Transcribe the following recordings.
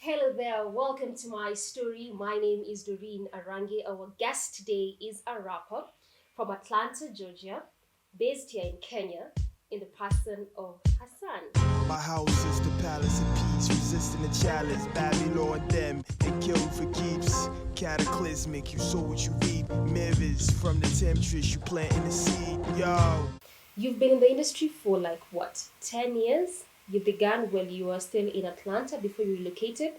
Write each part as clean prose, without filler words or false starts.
Hello there, welcome to my story. My name is Doreen Arangi. Our guest today is a rapper from Atlanta, Georgia, based here in Kenya, in the person of Hassan. My house is the palace of peace, resisting the challenge. Babylon, them, they kill for keeps. Cataclysmic, you sow what you reap. Mirrors from the temptress, you planting the seed. Yo. You've been in the industry for like what, 10 years? You began while you were still in Atlanta before you relocated.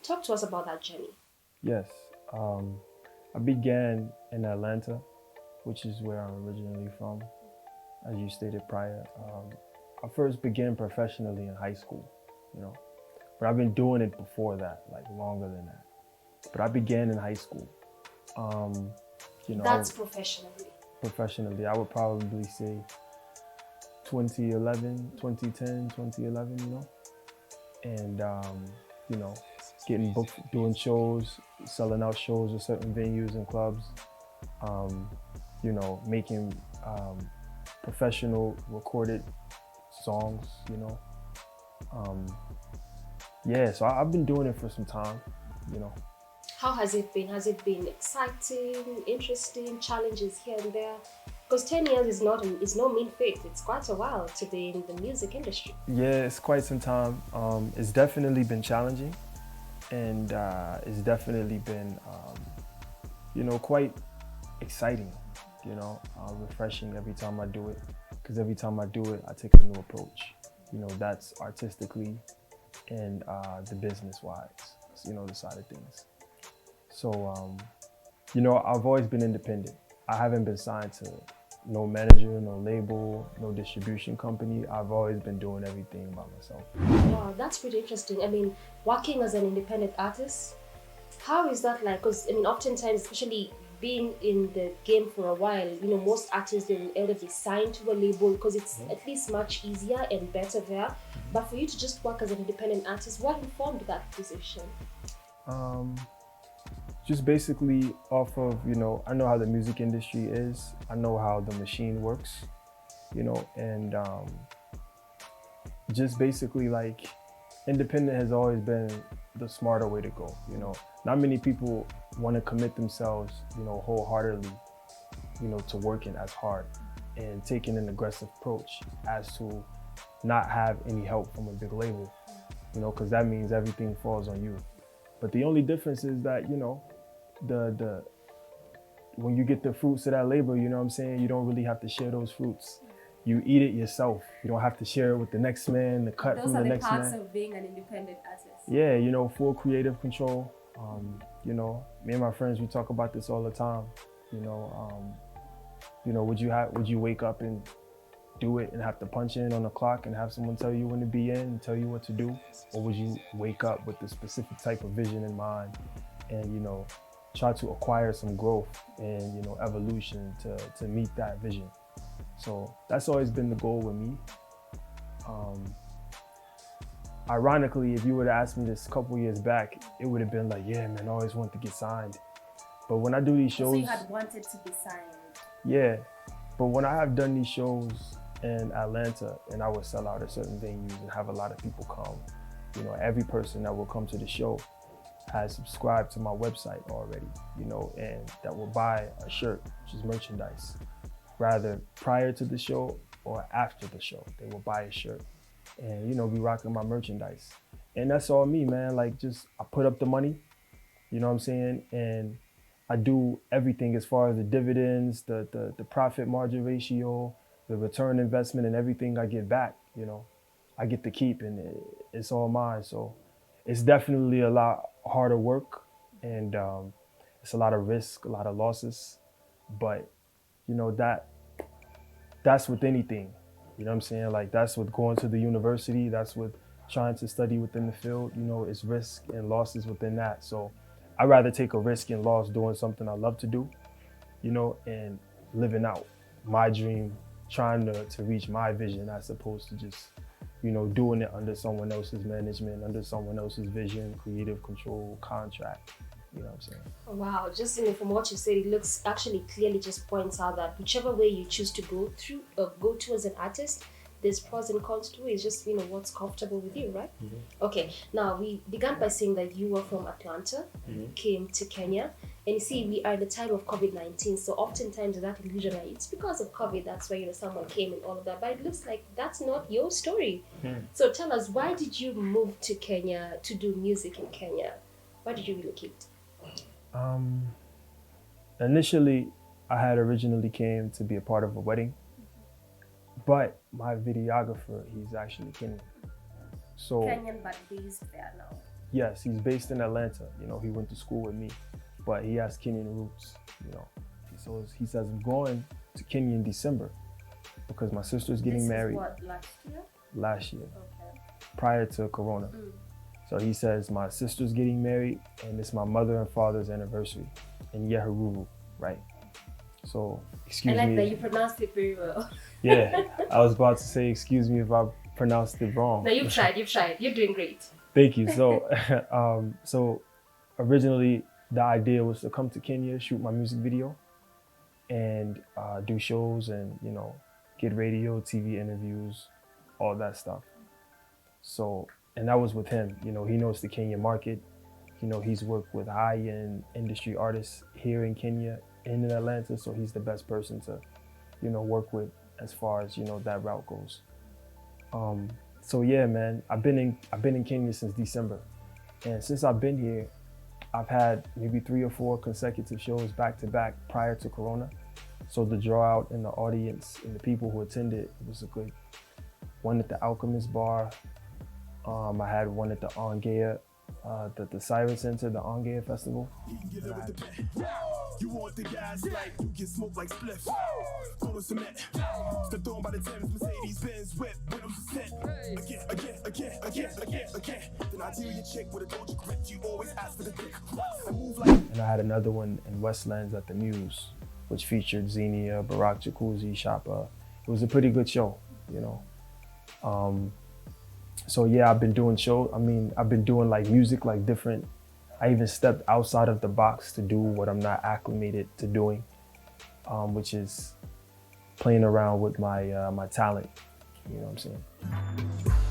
Talk to us about that journey. Yes, um, I began in Atlanta, which is where I'm originally from, as you stated prior. I first began professionally in high school, you know, but I've been doing it before that, like longer than that. But I began in high school. Um, That's professionally. professionally, I would probably say 2011, 2010, 2011, and you know, getting booked, doing shows, selling out shows at certain venues and clubs, um, making professional recorded songs, Um, yeah, so I've been doing it for some time, you know. How has it been? Has it been exciting, interesting, challenges here and there? Because 10 years is no mean feat. It's quite a while to be in the music industry. Yeah, it's quite some time. It's definitely been challenging, and it's definitely been, quite exciting, refreshing every time I do it. Because every time I do it, I take a new approach. That's artistically and the business-wise, the side of things. So, I've always been independent. I haven't been signed to no manager, no label, no distribution company. I've always been doing everything by myself. Wow, that's pretty interesting. I mean, working as an independent artist, how is that like? Because, I mean, oftentimes, especially being in the game for a while, most artists, they will either be signed to a label because it's at least much easier and better there. But for you to just work as an independent artist, what informed that decision? Just basically off of, I know how the music industry is. I know how the machine works, and just basically like independent has always been the smarter way to go, Not many people want to commit themselves, wholeheartedly, to working as hard and taking an aggressive approach as to not have any help from a big label, because that means everything falls on you. But the only difference is that, the when you get the fruits of that labor, you don't really have to share those fruits. You eat it yourself. You don't have to share it with the next man, the cut from the next man. Those are the parts of being an independent artist. Yeah, full creative control. Me and my friends, we talk about this all the time. Would you wake up and do it and have to punch in on the clock and have someone tell you when to be in and tell you what to do? Or would you wake up with a specific type of vision in mind and, try to acquire some growth and, evolution to meet that vision? So that's always been the goal with me. Ironically, if you would have asked me this a couple years back, it would have been like, yeah, man, I always wanted to get signed. But when I do these shows... So you had wanted to be signed? Yeah, but when I have done these shows in Atlanta and I would sell out at certain venues and have a lot of people come, every person that will come to the show has subscribed to my website already, and that will buy a shirt, which is merchandise, rather prior to the show or after the show. They will buy a shirt and, be rocking my merchandise. And that's all me, man. Like, just, I put up the money, you know what I'm saying? And I do everything as far as the dividends, the profit margin ratio, the return investment, and everything I get back, I get to keep, and it's all mine. So it's definitely a lot harder work, and it's a lot of risk, a lot of losses. But, that's with anything, you know what I'm saying? Like, that's with going to the university, that's with trying to study within the field, it's risk and losses within that. So I'd rather take a risk and loss doing something I love to do, and living out my dream, trying to reach my vision as opposed to just, doing it under someone else's management, under someone else's vision, creative control, contract. You know what I'm saying? Wow, just from what you said, it looks actually clearly just points out that whichever way you choose to go to as an artist, there's pros and cons to it. It's just, what's comfortable with you, right? Okay, now we began by saying that you were from Atlanta, came to Kenya, and you see, we are in the time of COVID-19, so oftentimes that illusion, right, it's because of COVID, that's why, someone came and all of that, but it looks like that's not your story. So tell us, why did you move to Kenya to do music in Kenya? Why did you relocate? Initially, I had originally came to be a part of a wedding, but my videographer, he's actually Kenyan. So Kenyan, but based there now. Yes, he's based in Atlanta. He went to school with me, but he has Kenyan roots. So he says I'm going to Kenya in December because my sister's getting married. What, last year? Last year, Okay. prior to Corona. So he says my sister's getting married and it's my mother and father's anniversary in Yehururu, right? So excuse me. I like that you pronounced it very well. Yeah, I was about to say excuse me if I pronounced it wrong. No, you've tried. You're doing great. Thank you. So, so originally the idea was to come to Kenya, shoot my music video, and do shows and get radio, TV interviews, all that stuff. So, and that was with him. He knows the Kenyan market. He's worked with high-end industry artists here in Kenya and in Atlanta, so he's the best person to, work with as far as that route goes. So yeah, man, I've been in Kenya since December, and since I've been here, I've had maybe 3 or 4 consecutive shows back to back prior to Corona. So the draw out in the audience and the people who attended was a good one at the Alchemist Bar. I had one at the Ongea, the Siren Center, the Ongea Festival. You want the gas like you get smoked like spliff. Go to cement. Stepped on by the Thames, Mercedes Benz whip when I'm set. Again. Then I deal your chick with a Doja grip. You always ask for the dick. I move like. And I had another one in Westlands at the Muse, which featured Xenia, Barack Jacuzzi, Shapa. It was a pretty good show, So yeah, I've been doing shows. I've been doing like music, like different. I even stepped outside of the box to do what I'm not acclimated to doing, which is playing around with my talent. You know what I'm saying?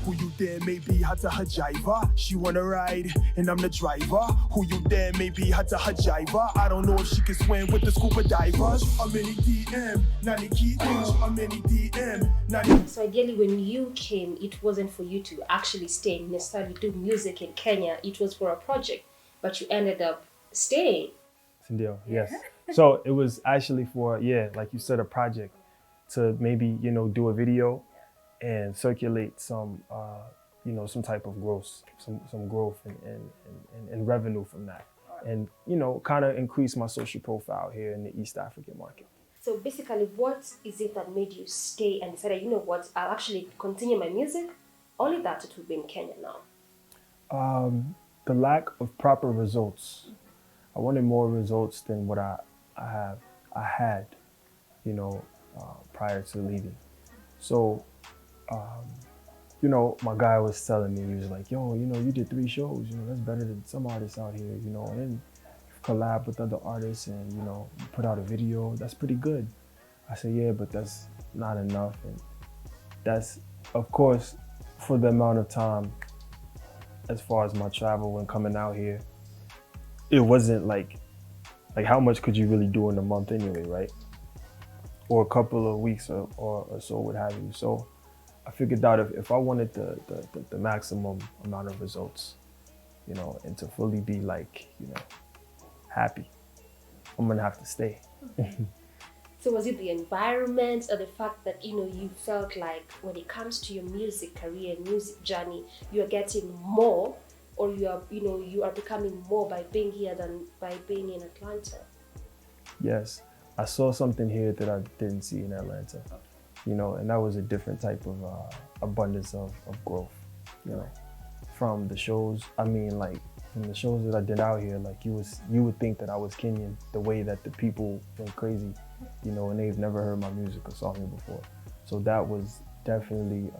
Who you there maybe had to her jiva. She wanna ride and I'm the driver. Who you there maybe had to her jiva. I don't know if she can swim with the scuba divers. I'm in DM, not in key I'm in DM, not in. So ideally, when you came, it wasn't for you to actually stay and necessarily do music in Kenya. It was for a project, but you ended up staying. Deal, yes. So it was actually for, like you said, a project to maybe, do a video and circulate some, some type of growth, some growth and revenue from that. And, kind of increase my social profile here in the East African market. So basically, what is it that made you stay and decided, I'll actually continue my music, only that it will be in Kenya now? The lack of proper results. I wanted more results than what I had, prior to leaving. So, my guy was telling me, he was like, yo, you did 3 shows, that's better than some artists out here, and then collab with other artists and, you put out a video, that's pretty good. I said, yeah, but that's not enough. And that's, of course, for the amount of time, as far as my travel when coming out here, it wasn't like how much could you really do in a month anyway, right? Or a couple of weeks or so, what have you. So I figured out if I wanted the maximum amount of results, and to fully be happy, I'm gonna have to stay. So was it the environment or the fact that, you felt like when it comes to your music career, music journey, you are getting more, or you are becoming more by being here than by being in Atlanta? Yes, I saw something here that I didn't see in Atlanta, and that was a different type of abundance of growth, from the shows. From the shows that I did out here, you would think that I was Kenyan, the way that the people went crazy, and they've never heard my music or saw me before. So that was definitely,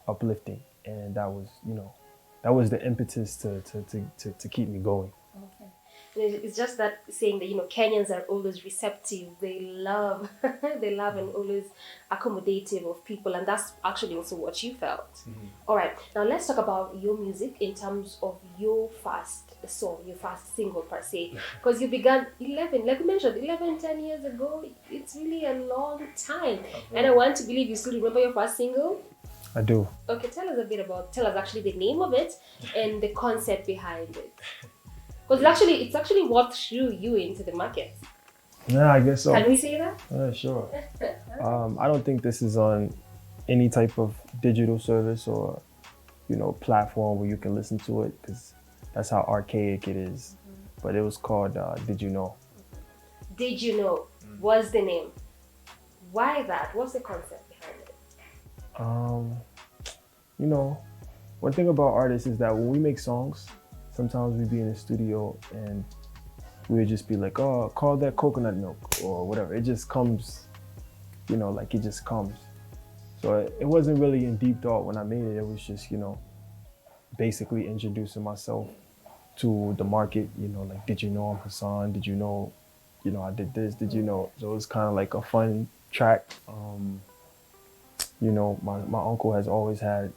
uplifting, and that was the impetus to keep me going. Okay. It's just that saying that Kenyans are always receptive. They love, they love and always accommodative of people, and that's actually also what you felt. All right, now let's talk about your music in terms of your first song, your first single per se, because you began 11, like you mentioned, 11, 10 years ago. It's really a long time, and I want to believe you still remember your first single. I do. Okay, tell us actually the name of it and the concept behind it. Because it's actually what threw you into the market. Yeah, I guess so. Can we say that? Sure. I don't think this is on any type of digital service or, platform where you can listen to it, because that's how archaic it is. But it was called Did You Know? Did You Know was the name. Why that? What's the concept behind it? One thing about artists is that when we make songs, sometimes we'd be in the studio and we would just be like, oh, call that coconut milk or whatever. It just comes, it just comes. So it wasn't really in deep thought when I made it. It was just, basically introducing myself to the market, like, did you know I'm Hassan? Did you know, I did this? Did you know? So it was kind of like a fun track. My uncle has always had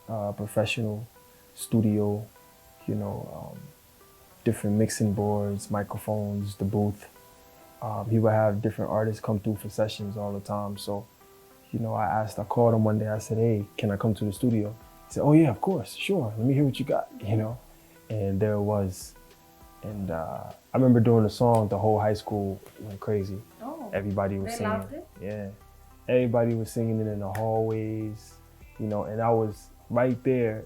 a professional studio, different mixing boards, microphones, the booth. He would have different artists come through for sessions all the time. So, I called him one day, I said, hey, can I come to the studio? He said, oh yeah, of course, sure, let me hear what you got, And there it was. And I remember doing the song, the whole high school went crazy. Oh, everybody was they singing. loved it? Yeah. Everybody was singing it in the hallways, and I was right there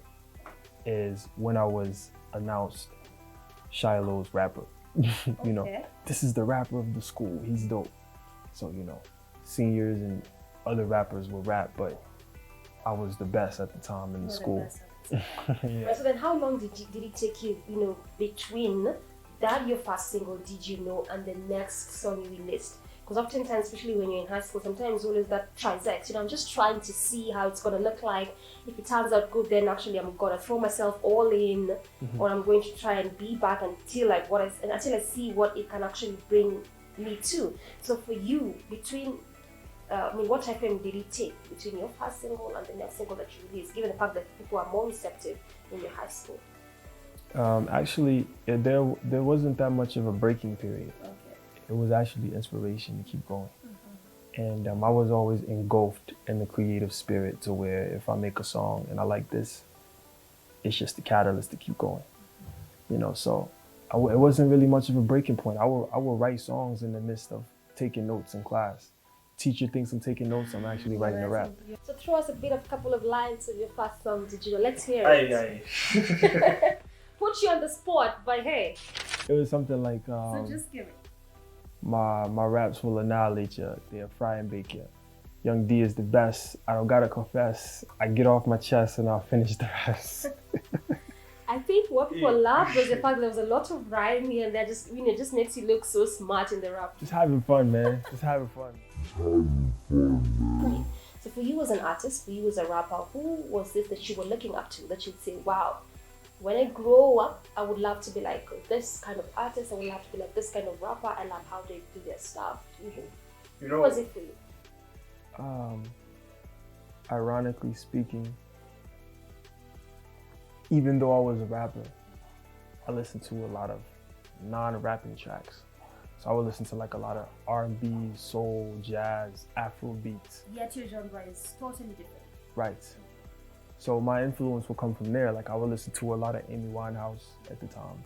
is when I was announced Shiloh's rapper. Okay. This is the rapper of the school. He's dope. So, seniors and other rappers will rap, but I was the best at the time in the school. Yeah. So then how long did it take you, between that your first single, Did You Know, and the next song you released? Because oftentimes, especially when you're in high school, sometimes always that trizect. I'm just trying to see how it's gonna look like. If it turns out good, then actually I'm gonna throw myself all in, or I'm going to try and be back until until I see what it can actually bring me to. So for you, between, what time frame did it take between your first single and the next single that you released, given the fact that people are more receptive in your high school? Actually, there wasn't that much of a breaking period. Okay. It was actually inspiration to keep going. And I was always engulfed in the creative spirit to where if I make a song and I like this, it's just the catalyst to keep going. So it wasn't really much of a breaking point. I will write songs in the midst of taking notes in class. Teacher thinks I'm taking notes, I'm actually writing a rap. So throw us a couple of lines of your first song, Did You Know? Let's hear it. Put you on the spot, but hey. It was something like, So just give it. My raps will annihilate you, they'll fry and bake you. Young D is the best, I don't gotta confess. I get off my chest and I'll finish the rest. I think what people loved was the fact there was a lot of rhyme here and that just, just makes you look so smart in the rap. Just having fun, man, just having fun. So for you as an artist, for you as a rapper, who was this that you were looking up to, that you'd say, wow, when I grow up, I would love to be like this kind of artist, I would love to be like this kind of rapper, I love how they do their stuff. Who was it for you? Ironically speaking, even though I was a rapper, I listened to a lot of non-rapping tracks. So I would listen to like a lot of R&B, soul, jazz, Afro beats. Yet your genre is totally different. Right. So my influence will come from there. Like I would listen to a lot of Amy Winehouse at the time.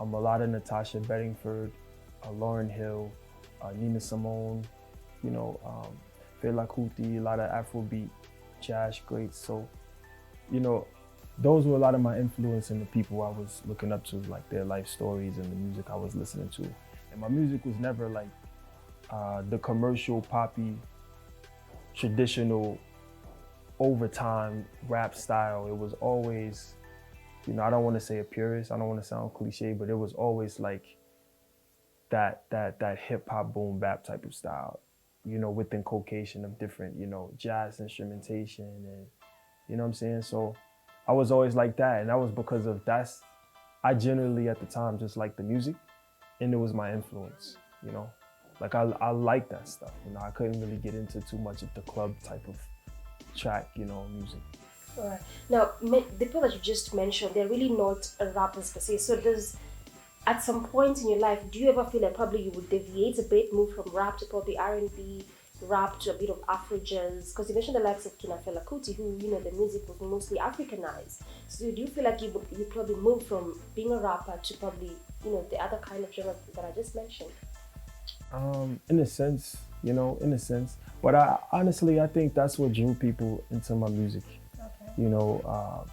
A lot of Natasha Bedingford, Lauryn Hill, Nina Simone, Fela Kuti, a lot of Afrobeat, jazz greats. So, those were a lot of my influence in the people I was looking up to, like their life stories and the music I was listening to. And my music was never like the commercial, poppy, traditional, overtime rap style. It was always, I don't want to say a purist, I don't want to sound cliche, but it was always like that hip hop boom bap type of style, with inculcation of different, jazz instrumentation and, you know what I'm saying? So I was always like that. And that was because of I generally at the time just liked the music, and it was my influence, you know. Like I like that stuff, you know. I couldn't really get into too much of the club type of track, you know, music. All right. Now, the people that you just mentioned, they're really not rappers per se. So at some point in your life, do you ever feel like probably you would deviate a bit, move from rap to probably R&B, rap to a bit of Afro jazz? Because you mentioned the likes of Kina Fela Kuti, who, you know, the music was mostly Africanized. So do you feel like you probably move from being a rapper to probably, you know, the other kind of genre that I just mentioned? In a sense, you know, in a sense. But I honestly, I think that's what drew people into my music. Okay. You know,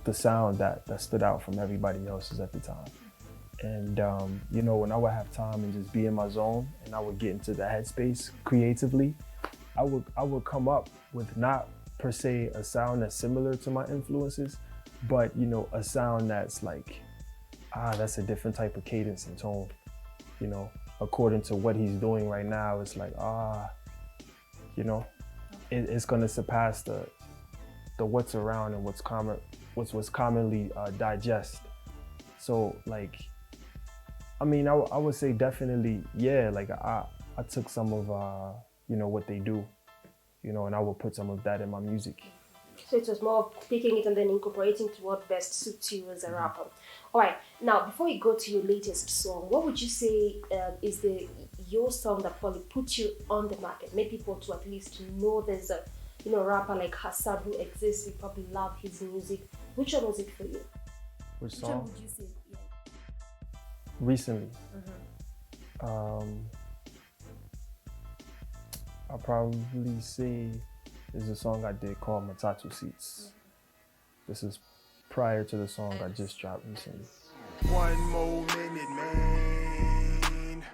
the sound that stood out from everybody else's at the time. And, you know, when I would have time and just be in my zone and I would get into the headspace creatively, I would come up with not per se a sound that's similar to my influences, but, you know, a sound that's like, that's a different type of cadence and tone, you know, according to what he's doing right now. It's like, you know, it's gonna surpass the what's around and what's commonly digest. So like, I mean, I would say definitely, yeah, like I took some of, you know, what they do, you know, and I would put some of that in my music. So it was more of picking it and then incorporating to what best suits you as a rapper. All right, now before we go to your latest song, what would you say is your song that probably put you on the market, made people to at least know there's a, you know, rapper like Hassan who exists, we probably love his music. Which one was it for you? Which Which one song? would you say? Yeah. Recently, I'll probably say there's a song I did called Matatu Seats. This is prior to the song I just dropped recently. One more minute, man.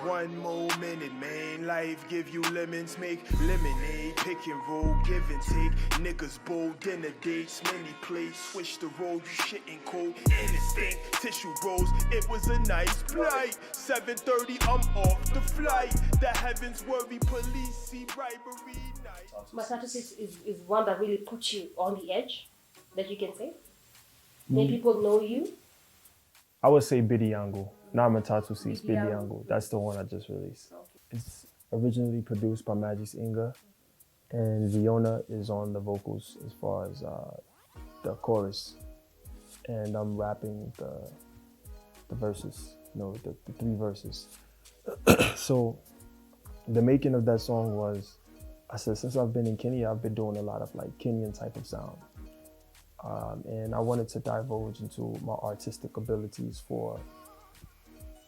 One more minute, man. Life give you lemons, make lemonade. Pick and roll, give and take. Niggas bold, dinner dates, many plates. Switch the road, you shitting cold. Instinct, tissue rolls. It was a nice flight. 7:30, I'm off the flight. The heavens worry, police see bribery. Matatu Seats is one that really puts you on the edge, that you can say? Many people know you. I would say Bidi Yangu, not Matatu Seats, Bidi Bidi Yangu. Yangu. That's the one I just released. Okay. It's originally produced by Magis Inga, and Viona is on the vocals as far as the chorus, and I'm rapping the verses, you know, the 3 verses. So the making of that song was, I said, since I've been in Kenya, I've been doing a lot of like Kenyan type of sound. And I wanted to divulge into my artistic abilities for,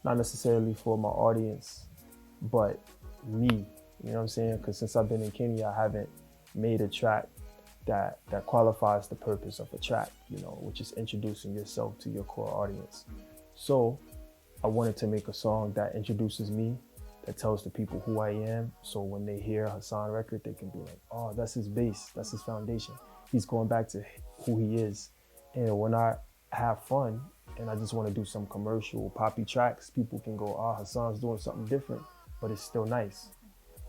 not necessarily for my audience, but me, you know what I'm saying? Because since I've been in Kenya, I haven't made a track that qualifies the purpose of a track, you know, which is introducing yourself to your core audience. So I wanted to make a song that introduces me, that tells the people who I am. So when they hear Hassan record, they can be like, oh, that's his base, that's his foundation. He's going back to who he is. And when I have fun and I just want to do some commercial poppy tracks, people can go, Hassan's doing something different, but it's still nice.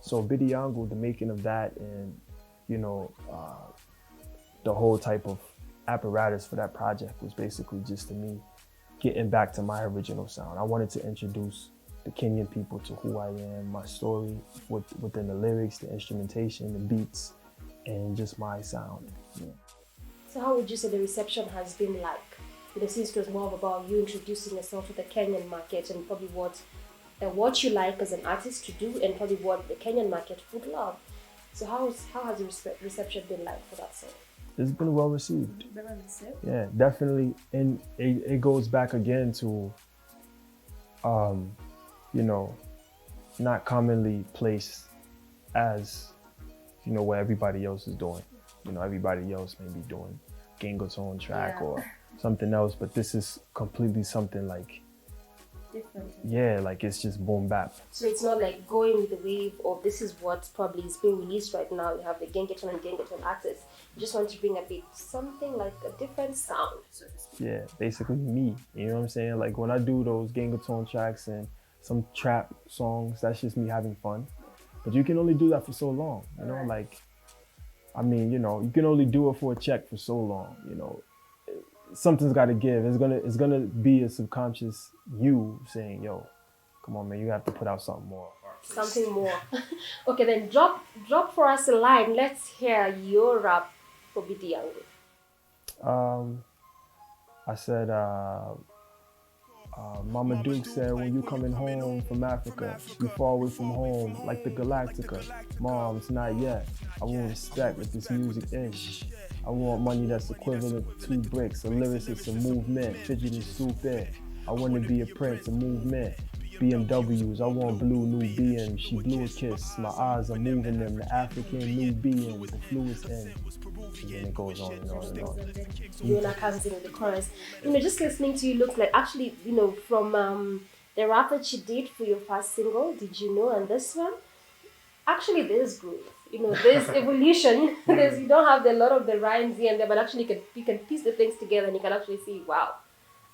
So Bidi Yangu, the making of that, and you know, the whole type of apparatus for that project was basically just to me getting back to my original sound. I wanted to introduce the Kenyan people to who I am, my story within the lyrics, the instrumentation, the beats, and just my sound. Yeah. So how would you say the reception has been like? You know, since it was more about you introducing yourself to the Kenyan market and probably what you like as an artist to do and probably what the Kenyan market would love. So how has the reception been like for that song? It's been well received. Very well received? Yeah, definitely. And it goes back again to, you know, not commonly placed as, you know, what everybody else is doing. You know, everybody else may be doing Gengoton track or something else, but this is completely something like different. Yeah, like it's just boom bap. So it's not like going with the wave of this is what probably is being released right now. You have the Gengeton and Gengeton artists. You just want to bring a bit something like a different sound, so to speak. Yeah, basically me. You know what I'm saying? Like when I do those Gengeton tracks and some trap songs, that's just me having fun. But you can only do that for so long, you know? Like, I mean, you know, you can only do it for a check for so long, you know? something's got to give. It's gonna be a subconscious you saying, "Yo, come on, man, you have to put out something more." Something more. Okay, then drop for us a line. Let's hear your rap for Bidi Yangu. I said, Mama Duke said, when you coming home from Africa, you far away from home, like the Galactica. Mom, it's not yet. I want respect with this music ish. I want money that's equivalent to 2 bricks, a lyricist, a movement, fidgeting stupid. I want to be a prince, a movement. BMWs, I want blue new BMs. She blew a kiss, my eyes are moving them. The African new beings, the fluid's in. And then it goes on and on and on. Yona comes in with the chorus. Just listening to you looks like actually, from the rap that you did for your first single, Did You Know, and this one, actually there's groove. There's evolution. You don't have a lot of the rhymes here and there, but actually you can piece the things together and you can actually see, wow,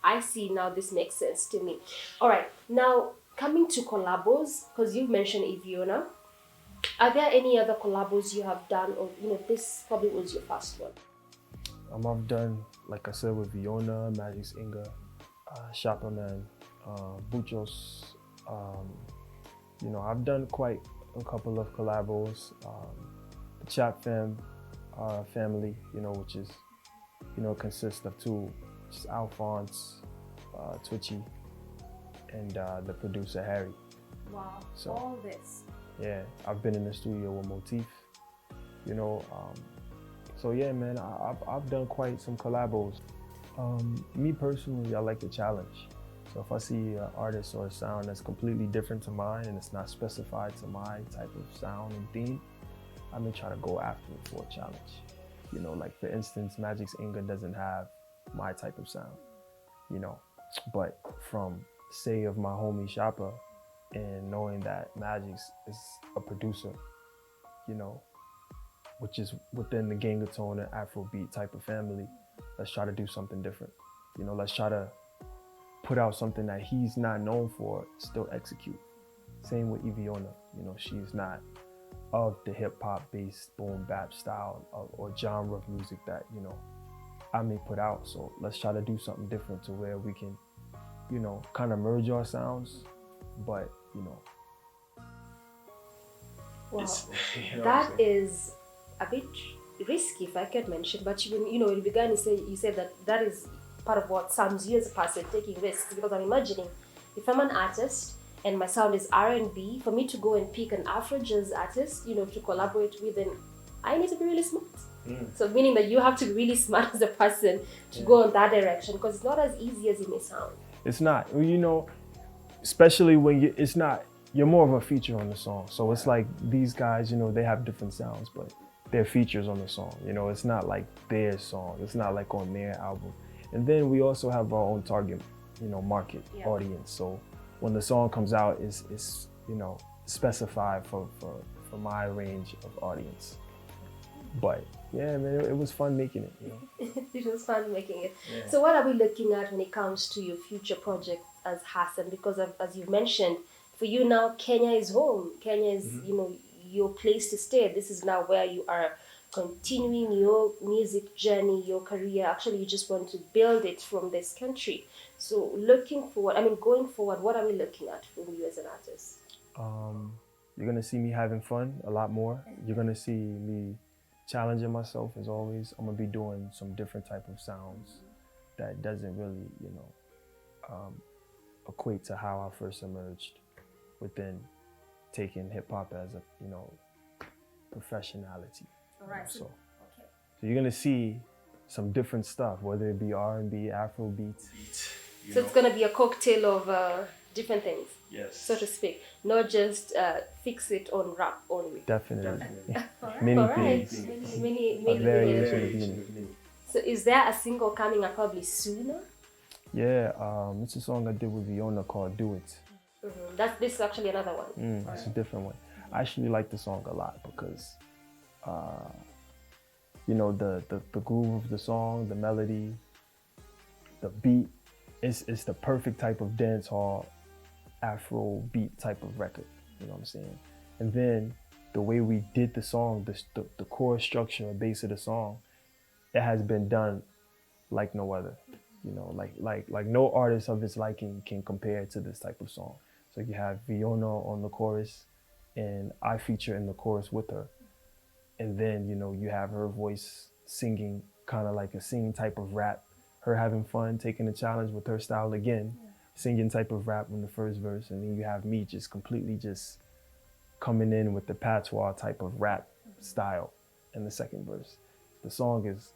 I see now this makes sense to me. All right, now coming to collabos, because you've mentioned Iviona, are there any other collabos you have done, or this probably was your first one? I've done, like I said, with Viona, Magic's Inga, Chapaman, Buchos. I've done quite a couple of collabos. The Chap family, which is, consists of 2. Just Alphonse, Twitchy, and the producer Harry. Wow, so, all this. Yeah, I've been in the studio with Motif, so yeah, man, I've done quite some collabos. Me personally, I like the challenge. So if I see an artist or a sound that's completely different to mine and it's not specified to my type of sound and theme, I may try to go after it for a challenge. Like for instance, Magic's Inga doesn't have my type of sound, but from say of my homie Shopper and knowing that Magic's is a producer, which is within the Gangatone and Afrobeat type of family, let's try to do something different. Let's try to put out something that he's not known for, still execute. Same with Iviona, she's not of the hip hop based boom bap style or genre of music that, I may put out. So let's try to do something different to where we can, kind of merge our sounds, but, Wow, that is a bit risky, if I could mention, but you began to say, you said that is part of what sounds you as a person taking risks, because I'm imagining if I'm an artist and my sound is R&B, for me to go and pick an Afro jazz artist, to collaborate with, then I need to be really smart. So meaning that you have to be really smart as a person to go in that direction, because it's not as easy as it may sound. It's not, especially when you're more of a feature on the song. So it's like these guys, they have different sounds, but they're features on the song. It's not like their song. It's not like on their album. And then we also have our own target, market audience. So when the song comes out, it's specified for my range of audience. But yeah, man, it was fun making it. It was fun making it. Yeah. So what are we looking at when it comes to your future projects as Hassan? Because as you mentioned, for you now, Kenya is home. Kenya is, your place to stay. This is now where you are continuing your music journey, your career. Actually, you just want to build it from this country. So going forward, what are we looking at from you as an artist? You're going to see me having fun a lot more. You're going to see me challenging myself as always. I'm going to be doing some different type of sounds that doesn't really, equate to how I first emerged within taking hip hop as a, professionality. All right. So you're gonna see some different stuff, whether it be R&B, Afro beats. So it's gonna be a cocktail of different things, yes, so to speak. Not just fix it on rap only. Definitely. Many things. Many Variation of meaning. So is there a single coming up probably sooner? Yeah, it's a song I did with Viona called Do It. This is actually another one. It's a different one. I actually like the song a lot because, the groove of the song, the melody, the beat, it's the perfect type of dance hall, Afro beat type of record, you know what I'm saying? And then the way we did the song, the core structure and base of the song, it has been done like no other. You know, like no artist of its liking can compare to this type of song. So you have Fiona on the chorus, and I feature in the chorus with her. And then, you know, you have her voice singing kind of like a singing type of rap, her having fun, taking a challenge with her style again, singing type of rap in the first verse. And then you have me just completely just coming in with the patois type of rap style in the second verse. The song is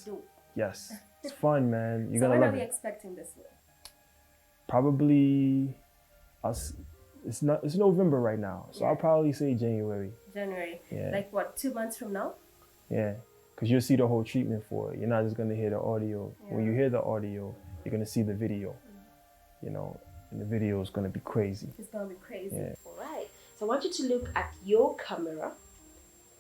dope. Yes, it's fun, man. You're So gonna when love are we it. expecting this one? Probably, it's November right now, so Yeah. I'll probably say January. January. Yeah. Like what, 2 months from now? Yeah, because you'll see the whole treatment for it. You're not just gonna hear the audio. When you hear the audio, you're gonna see the video. You know, and the video is gonna be crazy. It's gonna be crazy. Yeah. All right. So I want you to look at your camera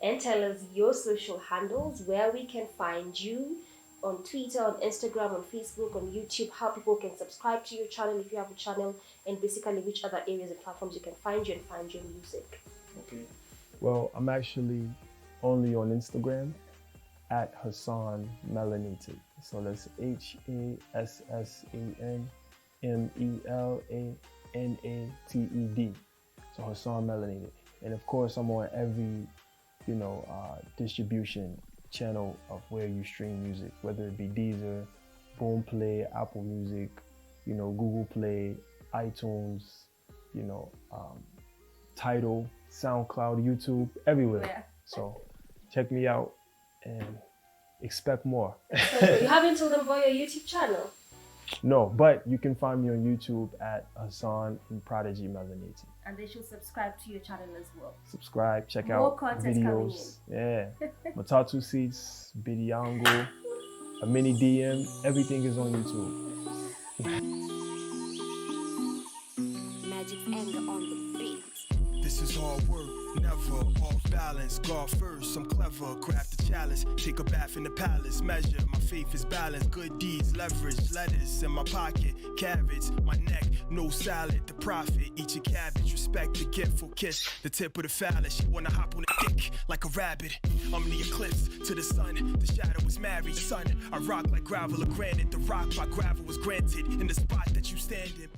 and tell us your social handles, where we can find you on Twitter, on Instagram, on Facebook, on YouTube, how people can subscribe to your channel if you have a channel, and basically which other areas and platforms you can find you and find your music. Okay. Well, I'm actually only on Instagram at Hassan Melanated. So that's HASSAN MELANATED. So Hassan Melanated. And of course, I'm on every, you know, distribution channel of where you stream music, whether it be Deezer, Boomplay, Apple Music, you know, Google Play, iTunes, you know, Tidal, SoundCloud, YouTube, everywhere. Yeah. So check me out and expect more. So you haven't told them about your YouTube channel? No, but you can find me on YouTube at Hassan and Prodigy Melanated. And they should subscribe to your channel as well. Subscribe, check More out content videos. Yeah, Matatu Seats, Bidiango, a mini DM, everything is on YouTube. Magic's anger on the beat. This is hard work, never off balance. God first, I'm clever, craft the chalice. Take a bath in the palace, measure, my faith is balanced. Good deeds, leverage, lettuce in my pocket. Carrots, my neck, no salad. The prophet, eat your cabbage. Respect the gift, full kiss, the tip of the phallus. You wanna hop on the dick like a rabbit. I'm the eclipse to the sun. The shadow is married, son. I rock like gravel or granite. The rock by gravel was granted in the spot that you stand in.